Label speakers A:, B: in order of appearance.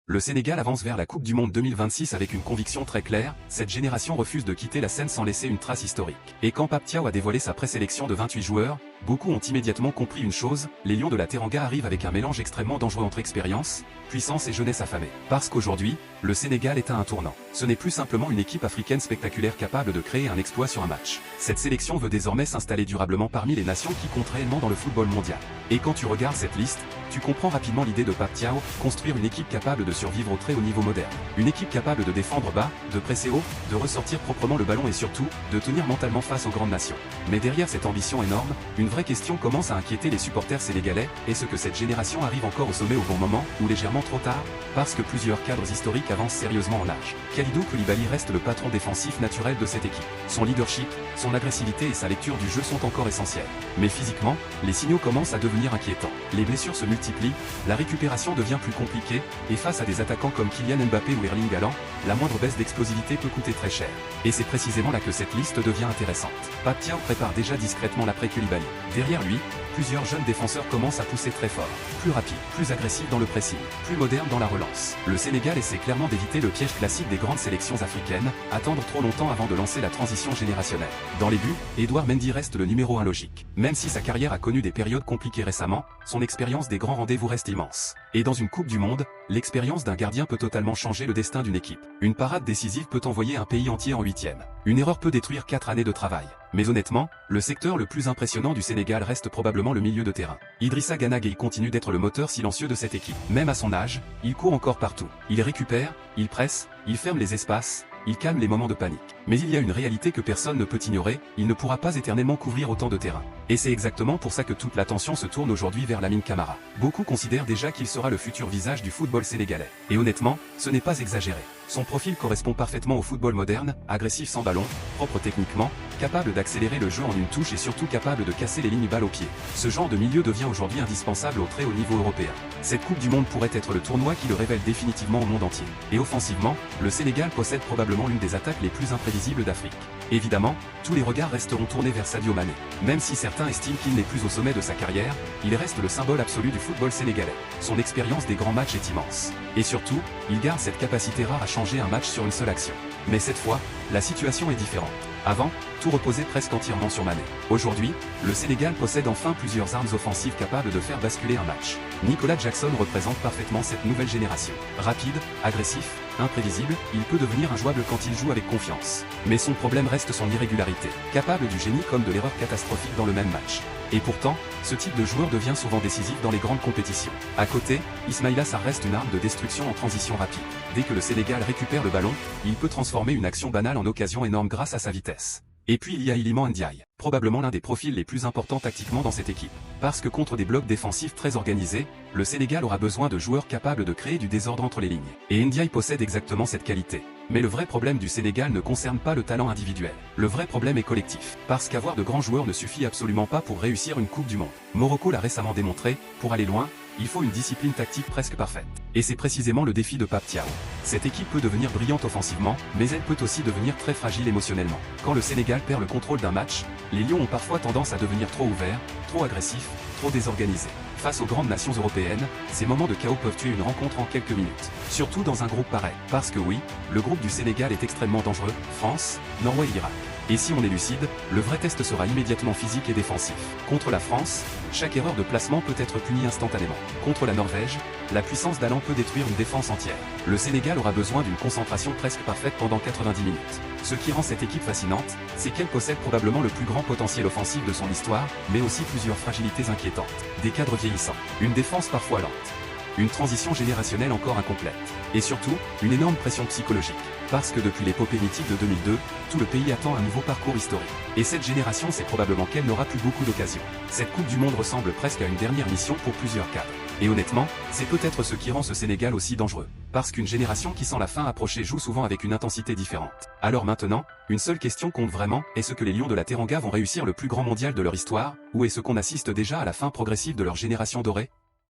A: Le Sénégal avance vers la Coupe du Monde 2026 avec une conviction très claire, cette génération refuse de quitter la scène sans laisser une trace historique. Et quand Pape Thiaw a dévoilé sa présélection de 28 joueurs, beaucoup ont immédiatement compris une chose, les Lions de la Teranga arrivent avec un mélange extrêmement dangereux entre expérience, puissance et jeunesse affamée. Parce qu'aujourd'hui, le Sénégal est à un tournant. Ce n'est plus simplement une équipe africaine spectaculaire capable de créer un exploit sur un match. Cette sélection veut désormais s'installer durablement parmi les nations qui comptent réellement dans le football mondial. Et quand tu regardes cette liste, tu comprends rapidement l'idée de Pape Thiaw, construire une équipe capable de survivre au très haut niveau moderne. Une équipe capable de défendre bas, de presser haut, de ressortir proprement le ballon et surtout, de tenir mentalement face aux grandes nations. Mais derrière cette ambition énorme, une vraie question commence à inquiéter les supporters sénégalais, est-ce que cette génération arrive encore au sommet au bon moment, ou légèrement trop tard? Parce que plusieurs cadres historiques avancent sérieusement en âge. Kalidou Koulibaly reste le patron défensif naturel de cette équipe. Son leadership, son agressivité et sa lecture du jeu sont encore essentiels. Mais physiquement, les signaux commencent à devenir inquiétants. Les blessures se multiplient, la récupération devient plus compliquée, et face à des attaquants comme Kylian Mbappé ou Erling Haaland, la moindre baisse d'explosivité peut coûter très cher. Et c'est précisément là que cette liste devient intéressante. Pape Thiaw prépare déjà discrètement l'après-Koulibaly. Derrière lui, plusieurs jeunes défenseurs commencent à pousser très fort. Plus rapide, plus agressif dans le pressing, plus moderne dans la relance. Le Sénégal essaie clairement d'éviter le piège classique des grandes sélections africaines, attendre trop longtemps avant de lancer la transition générationnelle. Dans les buts, Edouard Mendy reste le numéro 1 logique. Même si sa carrière a connu des périodes compliquées récemment, son expérience des grands rendez-vous reste immense. Et dans une Coupe du Monde, l'expérience d'un gardien peut totalement changer le destin d'une équipe. Une parade décisive peut envoyer un pays entier en huitième. Une erreur peut détruire 4 années de travail. Mais honnêtement, le secteur le plus impressionnant du Sénégal reste probablement le milieu de terrain. Idrissa Gana Gueye continue d'être le moteur silencieux de cette équipe. Même à son âge, il court encore partout. Il récupère, il presse, il ferme les espaces, il calme les moments de panique. Mais il y a une réalité que personne ne peut ignorer, il ne pourra pas éternellement couvrir autant de terrain. Et c'est exactement pour ça que toute l'attention se tourne aujourd'hui vers Lamine Camara. Beaucoup considèrent déjà qu'il sera le futur visage du football sénégalais. Et honnêtement, ce n'est pas exagéré. Son profil correspond parfaitement au football moderne, agressif sans ballon, propre techniquement, capable d'accélérer le jeu en une touche et surtout capable de casser les lignes balle au pied. Ce genre de milieu devient aujourd'hui indispensable au très haut niveau européen. Cette Coupe du Monde pourrait être le tournoi qui le révèle définitivement au monde entier. Et offensivement, le Sénégal possède probablement l'une des attaques les plus imprévisibles d'Afrique. Évidemment, tous les regards resteront tournés vers Sadio Mané. Même si certains estiment qu'il n'est plus au sommet de sa carrière, il reste le symbole absolu du football sénégalais. Son expérience des grands matchs est immense. Et surtout, il garde cette capacité rare à changer un match sur une seule action. Mais cette fois, la situation est différente. Avant, tout reposait presque entièrement sur Mané. Aujourd'hui, le Sénégal possède enfin plusieurs armes offensives capables de faire basculer un match. Nicolas Jackson représente parfaitement cette nouvelle génération. Rapide, agressif, imprévisible, il peut devenir injouable quand il joue avec confiance. Mais son problème reste son irrégularité, capable du génie comme de l'erreur catastrophique dans le même match. Et pourtant, ce type de joueur devient souvent décisif dans les grandes compétitions. À côté, Ismaïla Sarr reste une arme de destruction en transition rapide. Dès que le Sénégal récupère le ballon, il peut transformer une action banale en occasion énorme grâce à sa vitesse. Et puis il y a Iliman Ndiaye, probablement l'un des profils les plus importants tactiquement dans cette équipe. Parce que contre des blocs défensifs très organisés, le Sénégal aura besoin de joueurs capables de créer du désordre entre les lignes. Et Ndiaye possède exactement cette qualité. Mais le vrai problème du Sénégal ne concerne pas le talent individuel. Le vrai problème est collectif. Parce qu'avoir de grands joueurs ne suffit absolument pas pour réussir une Coupe du Monde. Morocco l'a récemment démontré, pour aller loin, il faut une discipline tactique presque parfaite. Et c'est précisément le défi de Pape Thiaw. Cette équipe peut devenir brillante offensivement, mais elle peut aussi devenir très fragile émotionnellement. Quand le Sénégal perd le contrôle d'un match, les Lions ont parfois tendance à devenir trop ouverts, trop agressifs, trop désorganisés. Face aux grandes nations européennes, ces moments de chaos peuvent tuer une rencontre en quelques minutes. Surtout dans un groupe pareil. Parce que oui, le groupe du Sénégal est extrêmement dangereux, France, Norvège et Irak. Et si on est lucide, le vrai test sera immédiatement physique et défensif. Contre la France, chaque erreur de placement peut être punie instantanément. Contre la Norvège, la puissance d'Haaland peut détruire une défense entière. Le Sénégal aura besoin d'une concentration presque parfaite pendant 90 minutes. Ce qui rend cette équipe fascinante, c'est qu'elle possède probablement le plus grand potentiel offensif de son histoire, mais aussi plusieurs fragilités inquiétantes. Des cadres vieillissants, une défense parfois lente, une transition générationnelle encore incomplète, et surtout, une énorme pression psychologique. Parce que depuis l'épopée mythique de 2002, tout le pays attend un nouveau parcours historique. Et cette génération sait probablement qu'elle n'aura plus beaucoup d'occasions. Cette Coupe du Monde ressemble presque à une dernière mission pour plusieurs cadres. Et honnêtement, c'est peut-être ce qui rend ce Sénégal aussi dangereux. Parce qu'une génération qui sent la fin approcher joue souvent avec une intensité différente. Alors maintenant, une seule question compte vraiment, est-ce que les Lions de la Teranga vont réussir le plus grand mondial de leur histoire, ou est-ce qu'on assiste déjà à la fin progressive de leur génération dorée?